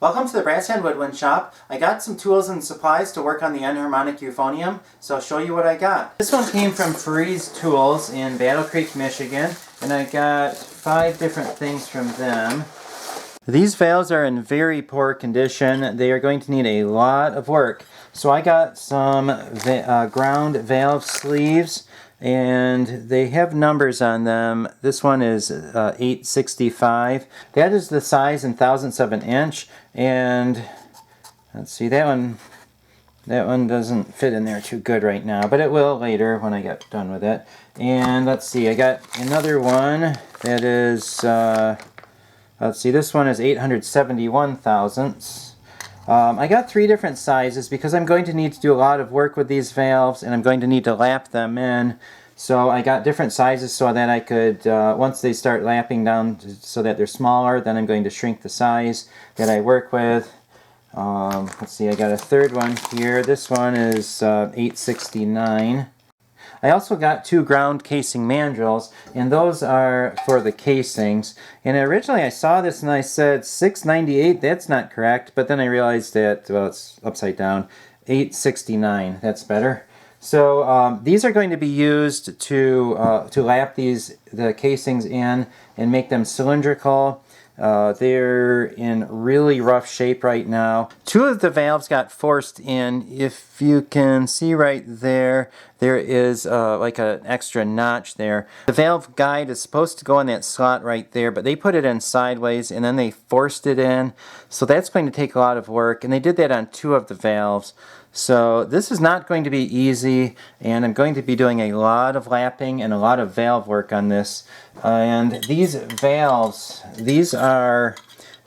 Welcome to the Brass Hand Woodwind Shop. I got some tools and supplies to work on the Enharmonic Euphonium, so I'll show you what I got. This one came from Ferree's Tools in Battle Creek, Michigan, and I got 5 different things from them. These valves are in very poor condition. They are going to need a lot of work. So I got some ground valve sleeves, and they have numbers on them. This one is 865. That is the size in thousandths of an inch. And let's see, that one doesn't fit in there too good right now, but it will later when I get done with it. And let's see, I got another one that is, let's see, this one is 871 thousandths. I got 3 different sizes because I'm going to need to do a lot of work with these valves, and I'm going to need to lap them in. So I got different sizes so that I could, once they start lapping down so that they're smaller, then I'm going to shrink the size that I work with. Let's see, I got a third one here. This one is 869. I also got 2 ground casing mandrels, and those are for the casings. And originally I saw this and I said 698, that's not correct, but then I realized that, well, it's upside down, 869, that's better. So these are going to be used to lap the casings in and make them cylindrical. They're in really rough shape right now. 2 of the valves got forced in. If you can see right there, there is like an extra notch there. The valve guide is supposed to go in that slot right there, but they put it in sideways and then they forced it in. So that's going to take a lot of work, and they did that on 2 of the valves. So this is not going to be easy, and I'm going to be doing a lot of lapping and a lot of valve work on this. And these valves, these are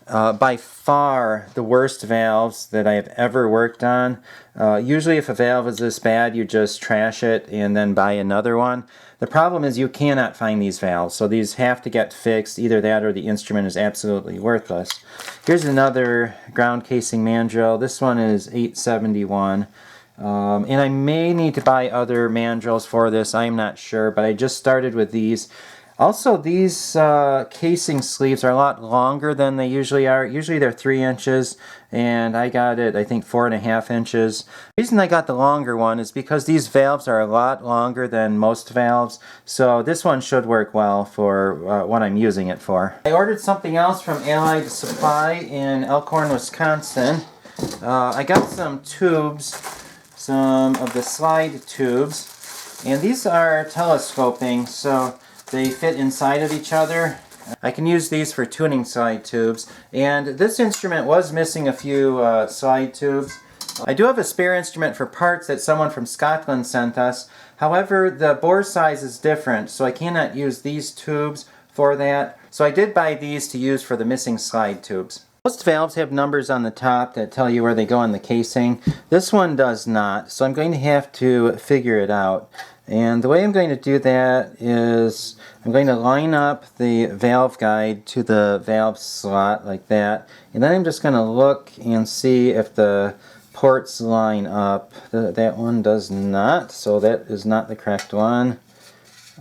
by far the worst valves that I have ever worked on. Usually if a valve is this bad, you just trash it and then buy another one. The problem is you cannot find these valves, so these have to get fixed. Either that or the instrument is absolutely worthless. Here's another ground casing mandrel. This one is 871. And I may need to buy other mandrels for this, I'm not sure, but I just started with these. Also, these casing sleeves are a lot longer than they usually are. Usually they're 3 inches, and I got it, I think, 4.5 inches. The reason I got the longer one is because these valves are a lot longer than most valves, so this one should work well for what I'm using it for. I ordered something else from Allied Supply in Elkhorn, Wisconsin. I got some tubes, some of the slide tubes, and these are telescoping, so they fit inside of each other. I can use these for tuning slide tubes, and this instrument was missing a few slide tubes. I do have a spare instrument for parts that someone from Scotland sent us. However, the bore size is different, so I cannot use these tubes for that. So I did buy these to use for the missing slide tubes. Most valves have numbers on the top that tell you where they go in the casing. This one does not, so I'm going to have to figure it out. And the way I'm going to do that is I'm going to line up the valve guide to the valve slot like that, and then I'm just going to look and see if the ports line up. That one does not, so that is not the correct one.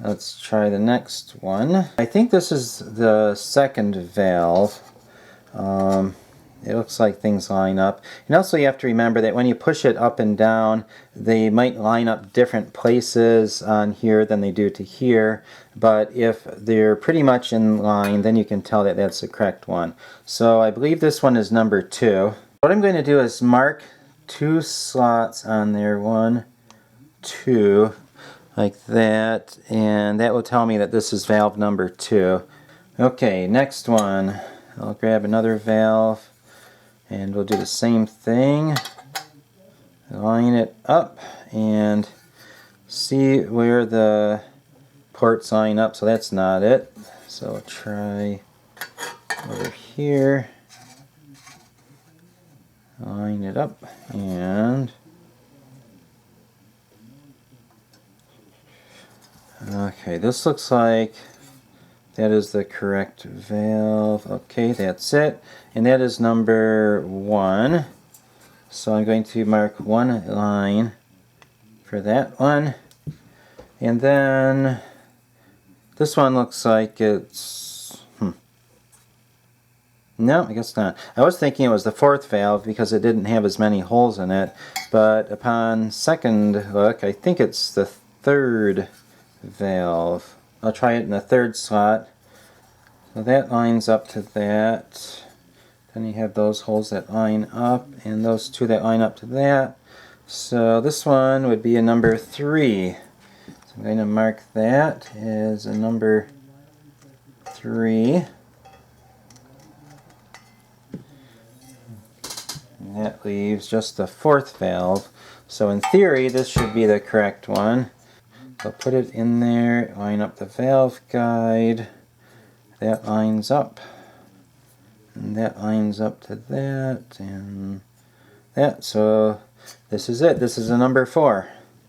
Let's try the next one. I think this is the second valve. It looks like things line up. And also you have to remember that when you push it up and down, they might line up different places on here than they do to here. But if they're pretty much in line, then you can tell that that's the correct one. So I believe this one is number 2. What I'm going to do is mark 2 slots on there, 1, 2, like that. And that will tell me that this is valve number 2. Okay, next one. I'll grab another valve, and we'll do the same thing. Line it up and see where the ports line up. So that's not it. So I'll try over here. Line it up, and okay, this looks like that is the correct valve. Okay, that's it. And that is number 1. So I'm going to mark 1 line for that one. And then this one looks like it's No, I guess not. I was thinking it was the fourth valve because it didn't have as many holes in it, but upon second look, I think it's the third valve. I'll try it in the third slot. So that lines up to that. Then you have those holes that line up, and those two that line up to that. So this one would be a number 3. So I'm going to mark that as a number 3. And that leaves just the fourth valve. So in theory, this should be the correct one. So put it in there, line up the valve guide. That lines up. And that lines up to that, and that. So this is it. This is a number 4.